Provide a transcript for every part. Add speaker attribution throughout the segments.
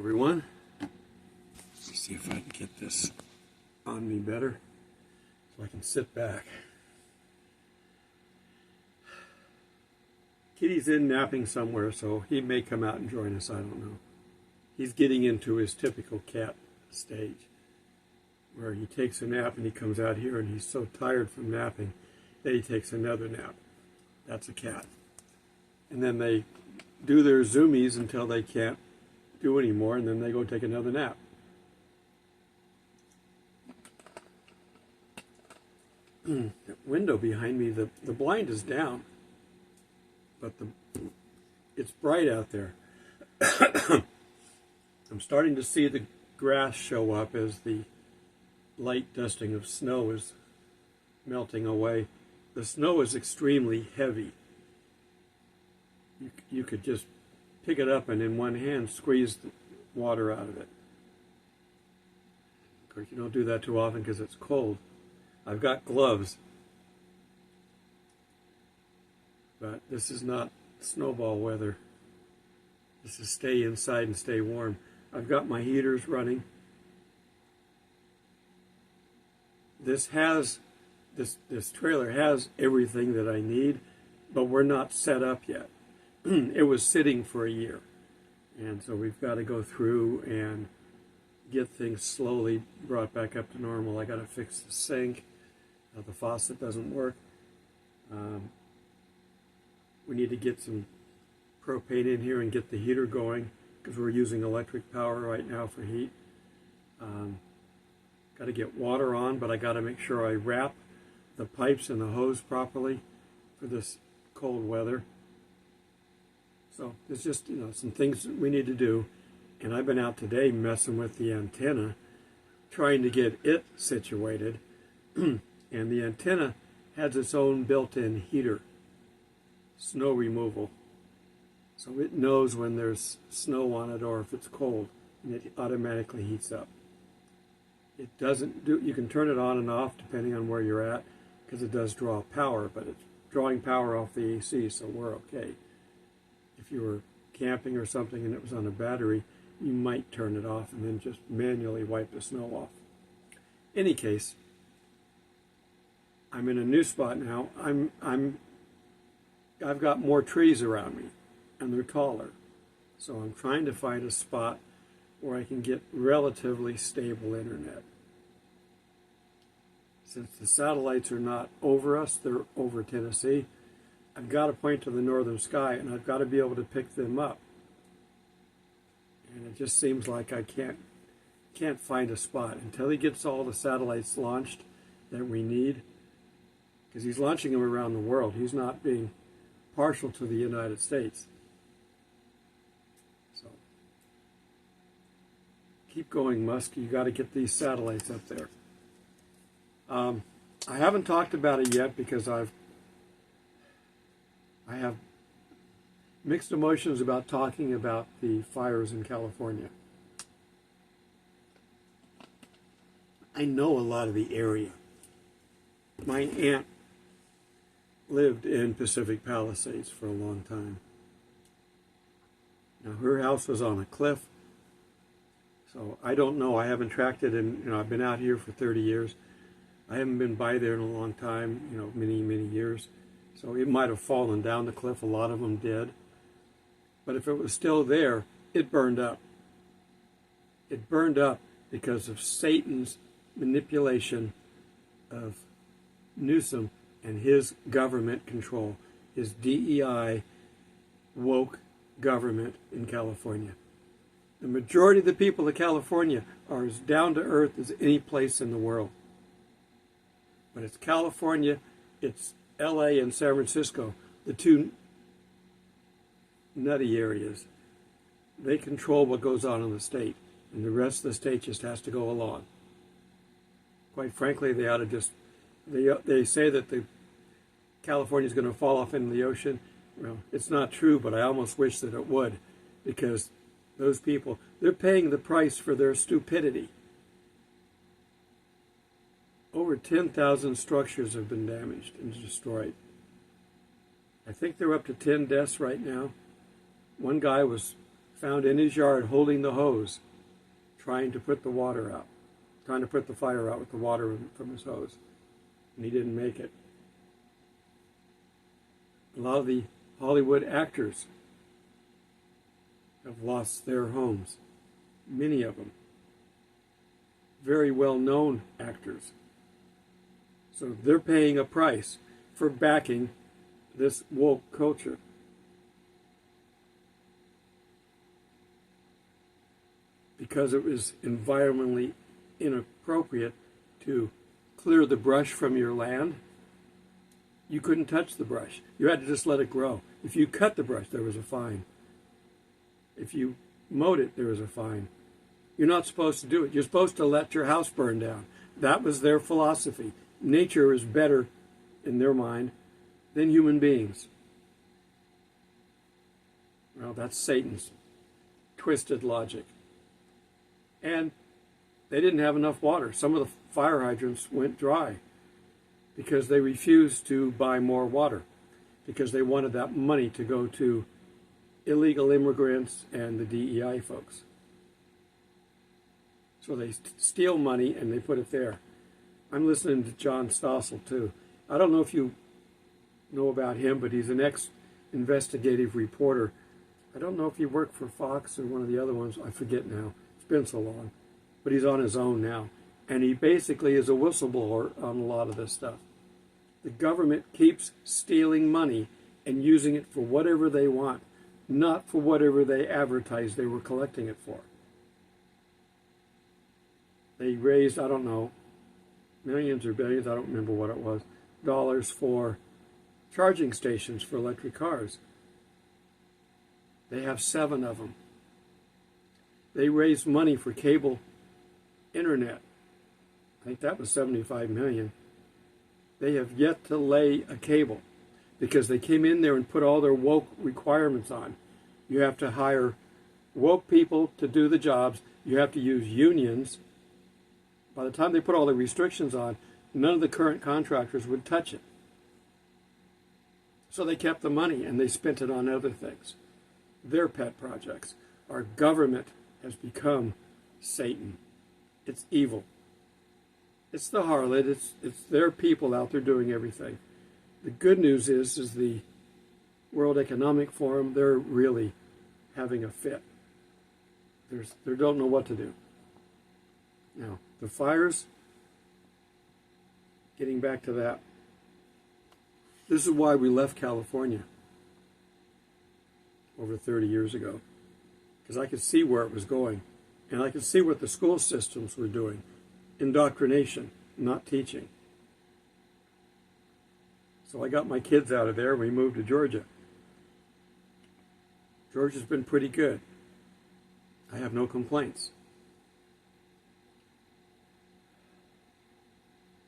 Speaker 1: Everyone, let me see if I can get this on me better so I can sit back. Kitty's in napping somewhere, so he may come out and join us, I don't know. He's getting into his typical cat stage where he takes a nap and he comes out here and he's so tired from napping that he takes another nap. That's a cat. And then they do their zoomies until they can't do anymore, and then they go take another nap. The window behind me, the blind is down, but it's bright out there. I'm starting to see the grass show up as the light dusting of snow is melting away. The snow is extremely heavy. You could just pick it up and in one hand squeeze the water out of it. Of course, you don't do that too often because it's cold. I've got gloves, but this is not snowball weather. This is stay inside and stay warm. I've got my heaters running. This trailer has everything that I need, but we're not set up yet. It was sitting for a year, and so we've got to go through and get things slowly brought back up to normal. I got to fix the sink. The faucet doesn't work. We need to get some propane in here and get the heater going because we're using electric power right now for heat. Got to get water on, but I got to make sure I wrap the pipes and the hose properly for this cold weather. So there's just, some things we need to do. And I've been out today messing with the antenna, trying to get it situated. And the antenna has its own built-in heater, snow removal. So it knows when there's snow on it or if it's cold, and it automatically heats up. It doesn't do, you can turn it on and off depending on where you're at, because it does draw power, but it's drawing power off the AC, so we're okay. If you were camping or something and it was on a battery, you might turn it off and then just manually wipe the snow off. Any case, I'm in a new spot now. I've got more trees around me, and they're taller. So I'm trying to find a spot where I can get relatively stable internet. Since the satellites are not over us, they're over Tennessee, I've got to point to the northern sky, and I've got to be able to pick them up. And it just seems like I can't find a spot until he gets all the satellites launched that we need, because he's launching them around the world. He's not being partial to the United States. So keep going, Musk. You got to get these satellites up there. I haven't talked about it yet because I have mixed emotions about talking about the fires in California. I know a lot of the area. My aunt lived in Pacific Palisades for a long time. Now, her house was on a cliff, so I don't know. I haven't tracked it, and I've been out here for 30 years. I haven't been by there in a long time, many, many years. So it might have fallen down the cliff. A lot of them did. But if it was still there, it burned up. It burned up because of Satan's manipulation of Newsom and his government control, his DEI woke government in California. The majority of the people of California are as down to earth as any place in the world. But it's California, it's LA and San Francisco, the two nutty areas. They control what goes on in the state, and the rest of the state just has to go along. Quite frankly, they ought to just, they say that California is going to fall off into the ocean. Well, it's not true, but I almost wish that it would, because those people, they're paying the price for their stupidity. Over 10,000 structures have been damaged and destroyed. I think they're up to 10 deaths right now. One guy was found in his yard holding the hose, trying to put the water out, trying to put the fire out with the water from his hose. And he didn't make it. A lot of the Hollywood actors have lost their homes. Many of them. Very well-known actors. So they're paying a price for backing this woke culture. Because it was environmentally inappropriate to clear the brush from your land, you couldn't touch the brush. You had to just let it grow. If you cut the brush, there was a fine. If you mowed it, there was a fine. You're not supposed to do it. You're supposed to let your house burn down. That was their philosophy. Nature is better, in their mind, than human beings. Well, that's Satan's twisted logic. And they didn't have enough water. Some of the fire hydrants went dry because they refused to buy more water, because they wanted that money to go to illegal immigrants and the DEI folks. So they steal money and they put it there. I'm listening to John Stossel too. I don't know if you know about him, but he's an ex-investigative reporter. I don't know if he worked for Fox or one of the other ones. I forget now. It's been so long. But he's on his own now. And he basically is a whistleblower on a lot of this stuff. The government keeps stealing money and using it for whatever they want, not for whatever they advertised they were collecting it for. They raised, I don't know, millions or billions, I don't remember what it was, dollars for charging stations for electric cars. They have 7 of them. They raised money for cable internet. I think that was $75 million. They have yet to lay a cable because they came in there and put all their woke requirements on. You have to hire woke people to do the jobs. You have to use unions. By the time they put all the restrictions on, none of the current contractors would touch it. So they kept the money and they spent it on other things. Their pet projects. Our government has become Satan. It's evil. It's the harlot. It's their people out there doing everything. The good news is the World Economic Forum, they're really having a fit. They don't know what to do. Now, the fires, getting back to that, this is why we left California over 30 years ago, because I could see where it was going, and I could see what the school systems were doing. Indoctrination, not teaching. So I got my kids out of there and we moved to Georgia. Georgia's been pretty good. I have no complaints.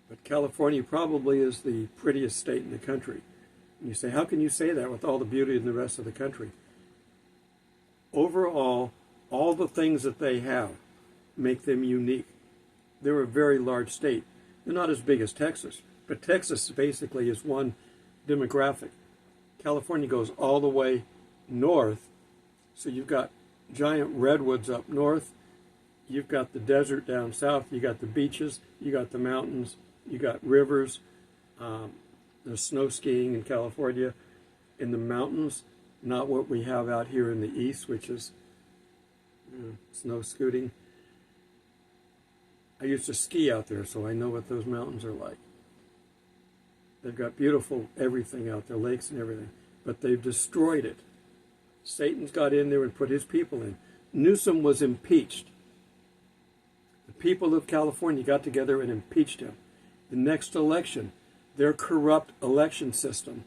Speaker 1: But California probably is the prettiest state in the country. And you say, how can you say that with all the beauty in the rest of the country? Overall, all the things that they have make them unique. They're a very large state. They're not as big as Texas, but Texas basically is one demographic. California goes all the way north, so you've got giant redwoods up north, you've got the desert down south, you got the beaches, you got the mountains, you got rivers, there's snow skiing in California, in the mountains, not what we have out here in the east, which is snow scooting. I used to ski out there, so I know what those mountains are like. They've got beautiful everything out there, lakes and everything, but they've destroyed it. Satan's got in there and put his people in. Newsom was impeached. The people of California got together and impeached him. The next election, their corrupt election system,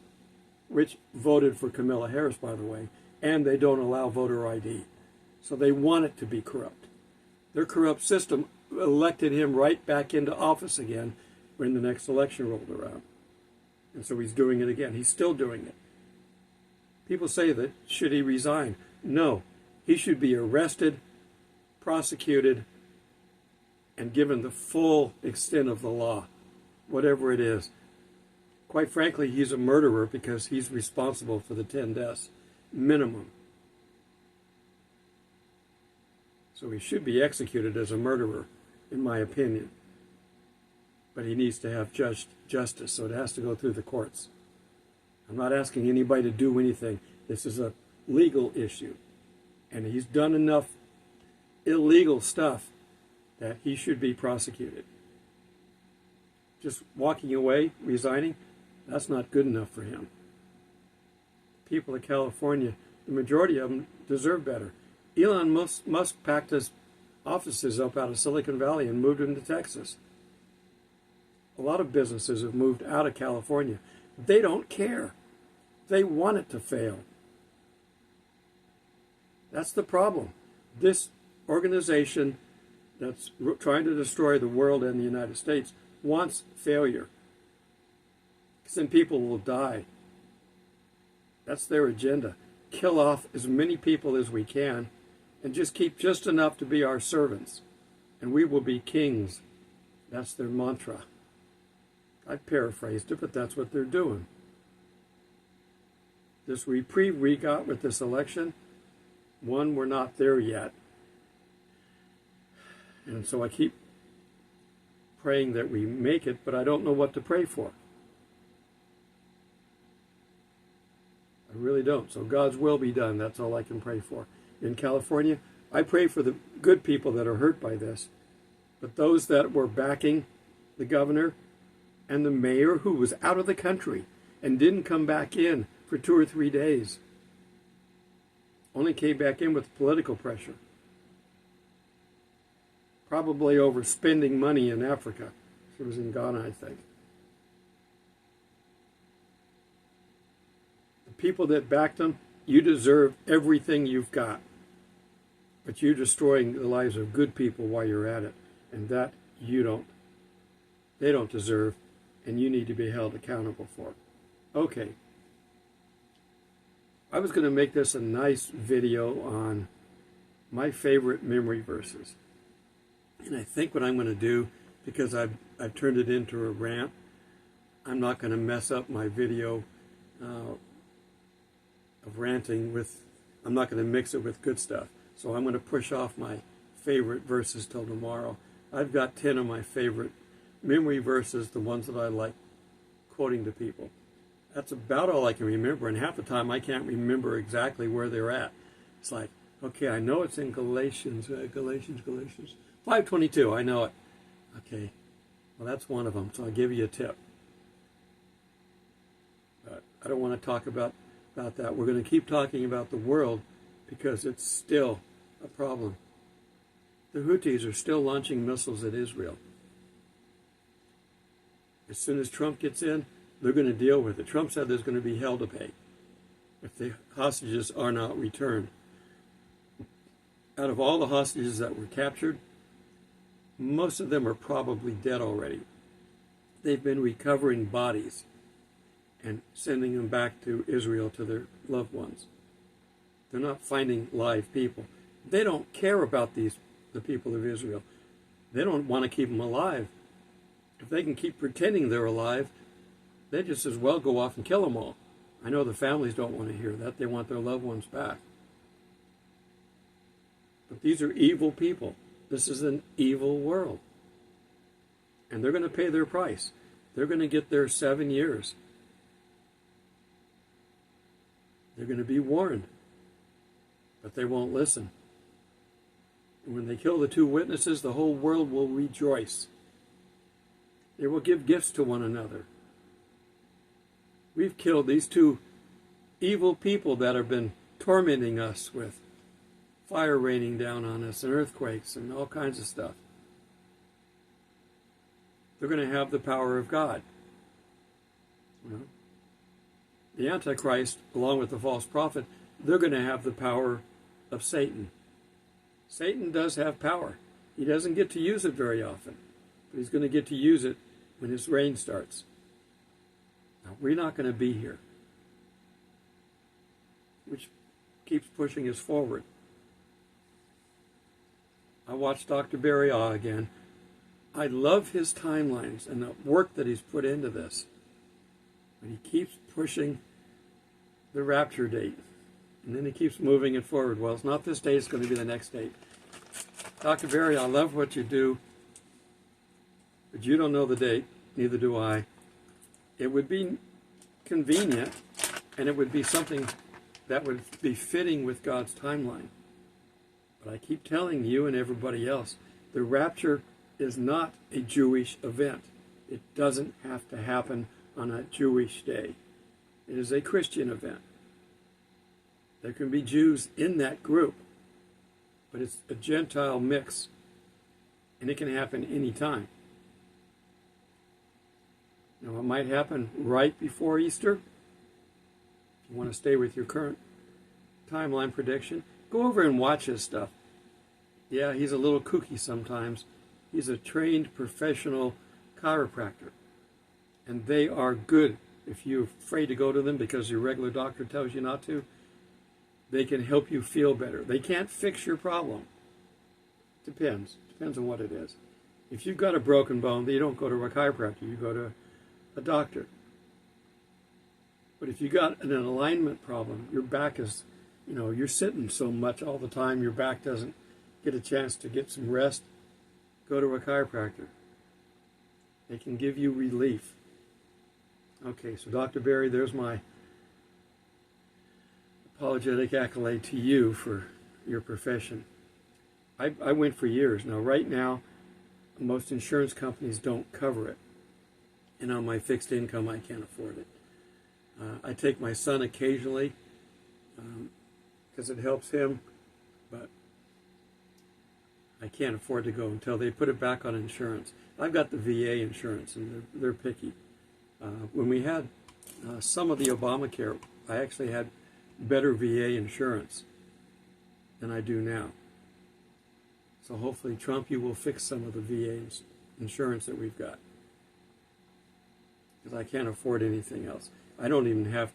Speaker 1: which voted for Kamala Harris, by the way, and they don't allow voter ID. So they want it to be corrupt. Their corrupt system elected him right back into office again when the next election rolled around. And so he's doing it again. He's still doing it. People say that, should he resign? No. He should be arrested, prosecuted, and given the full extent of the law, whatever it is. Quite frankly, he's a murderer because he's responsible for the 10 deaths, minimum. So he should be executed as a murderer, in my opinion. But he needs to have justice, so it has to go through the courts. I'm not asking anybody to do anything. This is a legal issue. And he's done enough illegal stuff that he should be prosecuted. Just walking away, resigning, that's not good enough for him. People of California, the majority of them deserve better. Elon Musk packed his offices up out of Silicon Valley and moved them to Texas. A lot of businesses have moved out of California. They don't care. They want it to fail. That's the problem. This organization that's trying to destroy the world and the United States wants failure. Because then people will die. That's their agenda. Kill off as many people as we can and just keep just enough to be our servants. And we will be kings. That's their mantra. I paraphrased it, but that's what they're doing. This reprieve we got with this election, one, we're not there yet. And so I keep praying that we make it, but I don't know what to pray for. I really don't. So God's will be done. That's all I can pray for. In California, I pray for the good people that are hurt by this. But those that were backing the governor and the mayor, who was out of the country and didn't come back in for 2 or 3 days, only came back in with political pressure. Probably over spending money in Africa. She was in Ghana, I think. The people that backed them, you deserve everything you've got. But you're destroying the lives of good people while you're at it. And that you don't. They don't deserve, and you need to be held accountable for. Okay. I was going to make this a nice video on my favorite memory verses. And I think what I'm going to do, because I've turned it into a rant, I'm not going to mess up my video of ranting with, I'm not going to mix it with good stuff. So I'm going to push off my favorite verses till tomorrow. I've got 10 of my favorite memory verses, the ones that I like quoting to people. That's about all I can remember, and half the time I can't remember exactly where they're at. It's like, okay, I know it's in Galatians. 5:22, I know it. Okay, well, that's one of them, so I'll give you a tip. But I don't want to talk about that. We're going to keep talking about the world because it's still a problem. The Houthis are still launching missiles at Israel. As soon as Trump gets in, they're going to deal with it. Trump said there's going to be hell to pay if the hostages are not returned. Out of all the hostages that were captured, most of them are probably dead already. They've been recovering bodies and sending them back to Israel to their loved ones. They're not finding live people. They don't care about the people of Israel. They don't want to keep them alive. If they can keep pretending they're alive, they just as well go off and kill them all. I know the families don't want to hear that. They want their loved ones back. But these are evil people. This is an evil world. And they're going to pay their price. They're going to get their 7 years. They're going to be warned. But they won't listen. And when they kill the 2 witnesses, the whole world will rejoice. They will give gifts to one another. We've killed these 2 evil people that have been tormenting us with fire raining down on us and earthquakes and all kinds of stuff. They're going to have the power of God. You know? The Antichrist, along with the false prophet, they're going to have the power of Satan. Satan does have power. He doesn't get to use it very often, but he's going to get to use it when his reign starts. Now, we're not going to be here, which keeps pushing us forward. I watched Dr. Barry again. I love his timelines and the work that he's put into this. But he keeps pushing the rapture date. And then he keeps moving it forward. Well, it's not this date, it's going to be the next date. Dr. Berry, I love what you do, but you don't know the date, neither do I. It would be convenient, and it would be something that would be fitting with God's timeline. But I keep telling you and everybody else, the rapture is not a Jewish event. It doesn't have to happen on a Jewish day. It is a Christian event. There can be Jews in that group, but it's a Gentile mix, and it can happen any time. Now, it might happen right before Easter. If you want to stay with your current timeline prediction, go over and watch his stuff. Yeah, he's a little kooky sometimes. He's a trained professional chiropractor, and they are good. If you're afraid to go to them because your regular doctor tells you not to, they can help you feel better. They can't fix your problem. Depends on what it is. If you've got a broken bone, you don't go to a chiropractor, you go to a doctor. But if you got an alignment problem, your back is, you're sitting so much all the time, your back doesn't get a chance to get some rest, go to a chiropractor. They can give you relief. Okay, so Dr. Berry, there's my apologetic accolade to you for your profession. I went for years. Now, right now, most insurance companies don't cover it. And on my fixed income, I can't afford it. I take my son occasionally because it helps him, but I can't afford to go until they put it back on insurance. I've got the VA insurance, and they're picky. When we had some of the Obamacare, I actually had better VA insurance than I do now. So hopefully, Trump, you will fix some of the VA insurance that we've got, because I can't afford anything else. I don't even have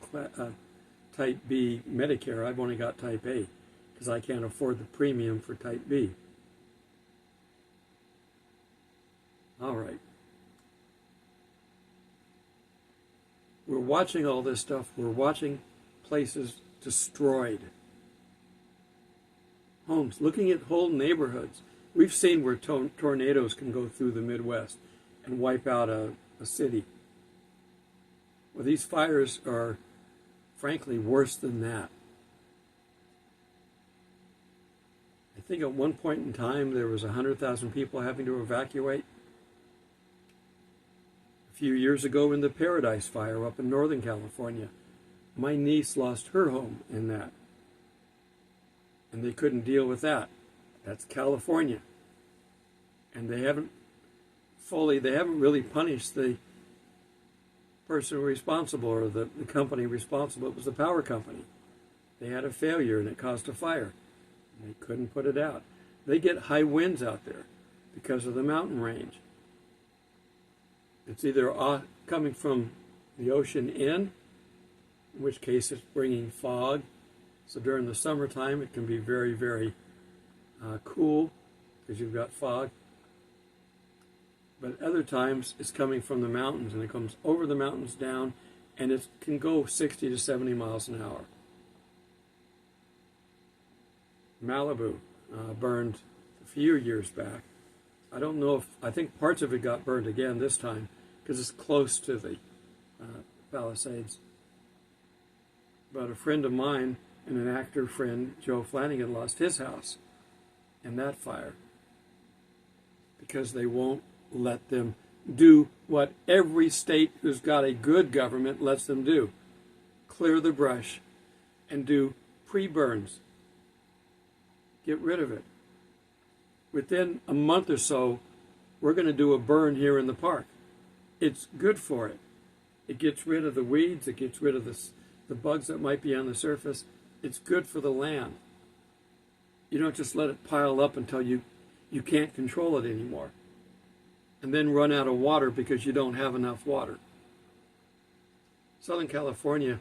Speaker 1: Type B Medicare. I've only got Type A because I can't afford the premium for Type B. All right. We're watching all this stuff. We're watching places destroyed. Homes, looking at whole neighborhoods. We've seen where tornadoes can go through the Midwest and wipe out a city. Well, these fires are, frankly, worse than that. I think at one point in time there was 100,000 people having to evacuate. A few years ago in the Paradise Fire up in Northern California, my niece lost her home in that. And they couldn't deal with that. That's California. And they haven't really punished the person responsible or the company responsible. It was the power company. They had a failure and it caused a fire. And they couldn't put it out. They get high winds out there because of the mountain range. It's either coming from the ocean in which case it's bringing fog. So during the summertime, it can be very, very cool because you've got fog. But other times, it's coming from the mountains, and it comes over the mountains down, and it can go 60 to 70 miles an hour. Malibu burned a few years back. I don't know if, I think parts of it got burned again this time because it's close to the Palisades. But a friend of mine and an actor friend, Joe Flanagan, lost his house in that fire because they won't let them do what every state who's got a good government lets them do. Clear the brush and do pre-burns. Get rid of it. Within a month or so, we're going to do a burn here in the park. It's good for it. It gets rid of the weeds. It gets rid of the bugs that might be on the surface. It's good for the land. You don't just let it pile up until you can't control it anymore. And then run out of water because you don't have enough water. Southern California,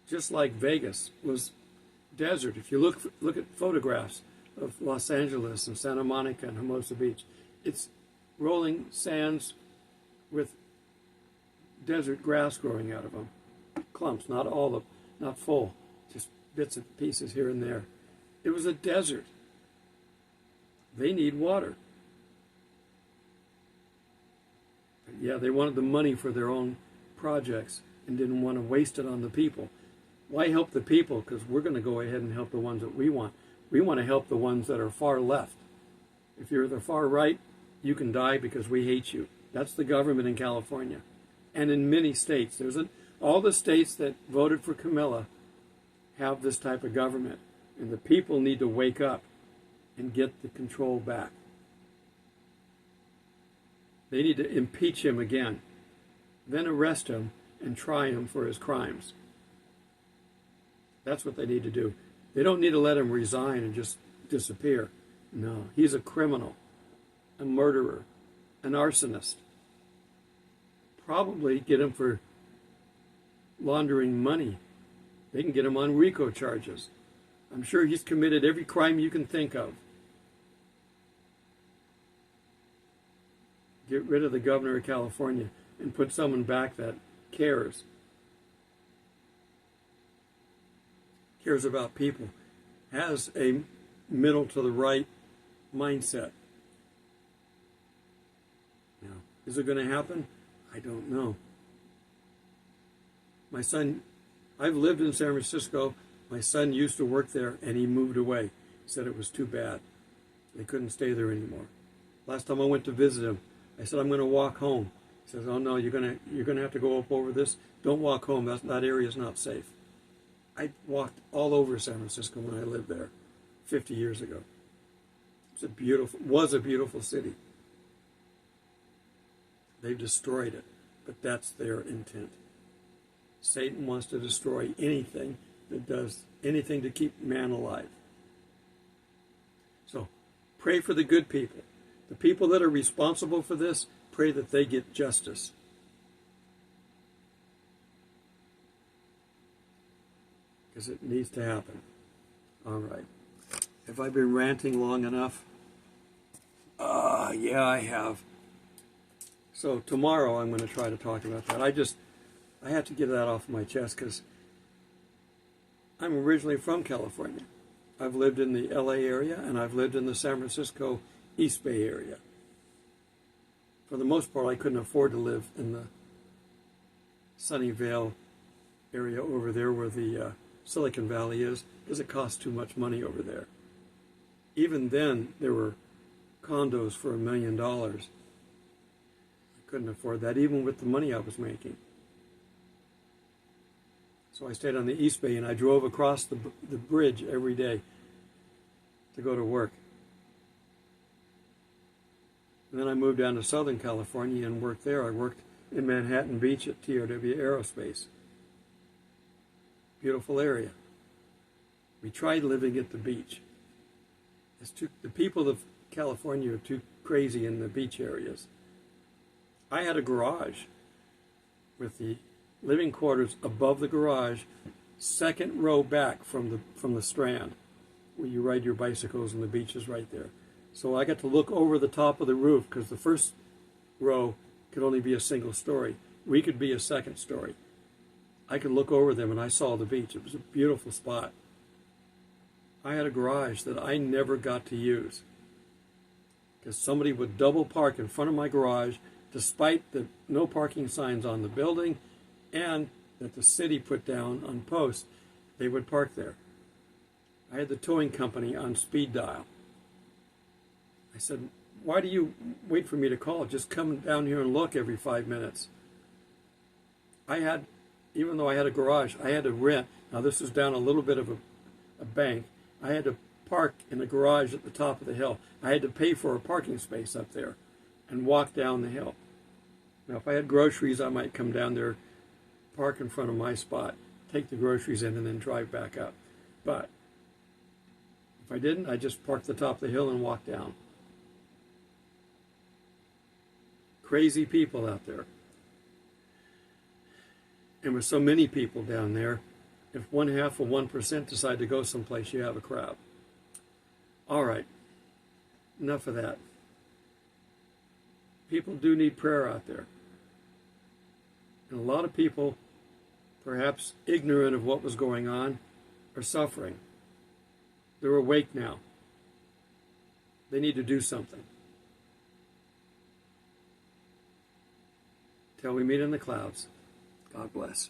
Speaker 1: just like Vegas, was desert. If you look at photographs of Los Angeles and Santa Monica and Hermosa Beach, it's rolling sands with desert grass growing out of them. Clumps, not full, just bits and pieces here and there. It was a desert. They need water. But yeah, they wanted the money for their own projects and didn't want to waste it on the people. Why help the people? Because we're going to go ahead and help the ones that we want. We want to help the ones that are far left. If you're the far right, you can die because we hate you. That's the government in California. And in many states. All the states that voted for Camilla have this type of government. And the people need to wake up and get the control back. They need to impeach him again, then arrest him and try him for his crimes. That's what they need to do. They don't need to let him resign and just disappear. No, he's a criminal, a murderer, an arsonist. Probably get him for laundering money. They can get him on RICO charges. I'm sure he's committed every crime you can think of. Get rid of the governor of California and put someone back that cares about people, has a middle to the right mindset. Now, is it going to happen? I don't know. My son, I've lived in San Francisco. My son used to work there, and he moved away. He said it was too bad. They couldn't stay there anymore. Last time I went to visit him, I said, I'm going to walk home. He says, oh no, you're going to have to go up over this. Don't walk home. That area is not safe. I walked all over San Francisco when I lived there 50 years ago. Was a beautiful city. They've destroyed it, but that's their intent. Satan wants to destroy anything that does anything to keep man alive. So pray for the good people. The people that are responsible for this, pray that they get justice. Because it needs to happen. All right. Have I been ranting long enough? Yeah, I have. So tomorrow I'm going to try to talk about that. I have to get that off my chest because I'm originally from California. I've lived in the LA area and I've lived in the San Francisco East Bay area. For the most part, I couldn't afford to live in the Sunnyvale area over there where the Silicon Valley is because it costs too much money over there. Even then, there were condos for $1 million. I couldn't afford that, even with the money I was making. So I stayed on the East Bay and I drove across the bridge every day to go to work. And then I moved down to Southern California and worked there. I worked in Manhattan Beach at TRW Aerospace. Beautiful area. We tried living at the beach. The people of California are too crazy in the beach areas. I had a garage with the living quarters above the garage, second row back from the Strand, where you ride your bicycles and the beach is right there. So I got to look over the top of the roof because the first row could only be a single story. We could be a second story. I could look over them and I saw the beach. It was a beautiful spot. I had a garage that I never got to use because somebody would double park in front of my garage despite the no parking signs on the building and that the city put down on posts. They would park there. I had the towing company on speed dial. I said, why do you wait for me to call? Just come down here and look every 5 minutes. Even though I had a garage, I had to rent. Now this was down a little bit of a bank. I had to park in a garage at the top of the hill. I had to pay for a parking space up there and walk down the hill. Now if I had groceries, I might come down there, park in front of my spot, take the groceries in, and then drive back up. But if I didn't, I just parked at the top of the hill and walked down. Crazy people out there. And with so many people down there, if 0.5% decide to go someplace, you have a crowd. All right, enough of that. People do need prayer out there. And a lot of people, perhaps ignorant of what was going on, are suffering. They're awake now. They need to do something. Till we meet in the clouds, God bless.